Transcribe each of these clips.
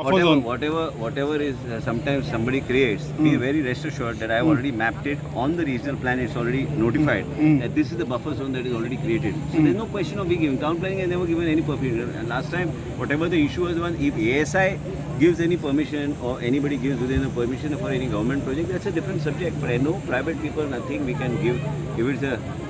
Whatever is sometimes somebody creates, be very rest assured that I have already mapped it on the regional plan. It's already notified that this is the buffer zone that is already created. So there's no question of being given. Town planning has never given any permission. And last time, whatever the issue was, if ASI gives any permission or anybody gives within a permission for any government project, that's a different subject. But I know private people, nothing we can give. If it's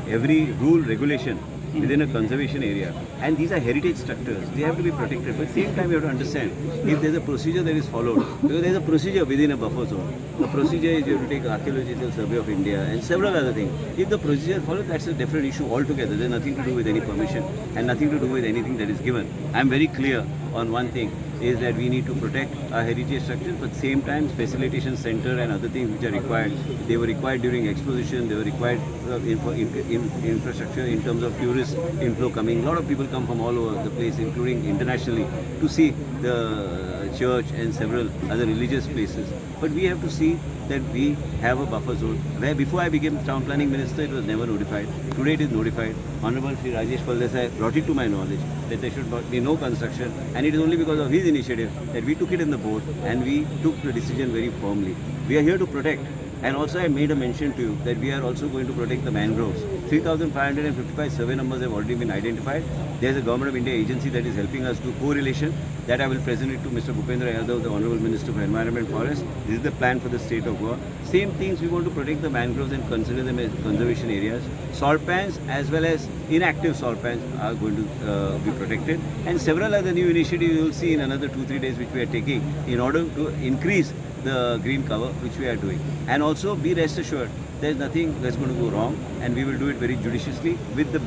every rule, regulation within a conservation area, and these are heritage structures, they have to be protected. But at the same time, you have to understand if there's a procedure that is followed, because there's a procedure within a buffer zone. The procedure is you have to take Archaeological Survey of India and several other things. If the procedure is followed, that's a different issue altogether. There's nothing to do with any permission and nothing to do with anything that is given. I'm very clear on one thing, is that we need to protect our heritage structures, but same time facilitation center and other things which are required. They were required during exposition, they were required infrastructure in terms of tourist inflow coming. A lot of people come from all over the place, including internationally, to see the church and several other religious places. But we have to see that we have a buffer zone where before I became town planning minister, it was never notified. Today it is notified. Honorable Shri Rajesh Paldesai brought it to my knowledge that there should be no construction, and it is only because of his initiative that we took it in the board and we took the decision very firmly. We are here to protect. And also I made a mention to you that we are also going to protect the mangroves. 3,555 survey numbers have already been identified. There is a Government of India agency that is helping us do correlation. That I will present it to Mr. Bhupendra Yadav, the Honorable Minister for Environment and Forest. This is the plan for the state of Goa. Same things, we want to protect the mangroves and consider them as conservation areas. Salt pans as well as inactive salt pans are going to be protected. And several other new initiatives you will see in another 2-3 days which we are taking in order to increase the green cover which we are doing. And also be rest assured there is nothing that's going to go wrong, and we will do it very judiciously with the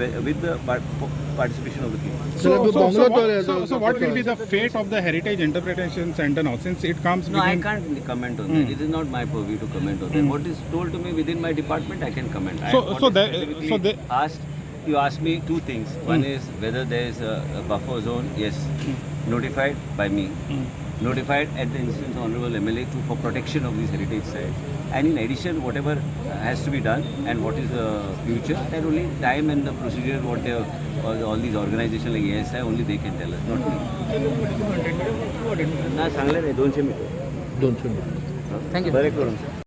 participation of the people. So what will be the fate of the Heritage Interpretation Center now, since it comes No, I can't comment on that. It is not my purview to comment on that. What is told to me within my department, I can comment. You asked me two things. One is whether there is a buffer zone. Yes, notified by me. Notified at the instance of Honorable MLA for protection of these heritage sites. And in addition, whatever has to be done and what is the future, that only time and the procedure, what they all these organizations like ASI, only they can tell us, not me. ना सांगले 200 metre. 200 metre. Thank you.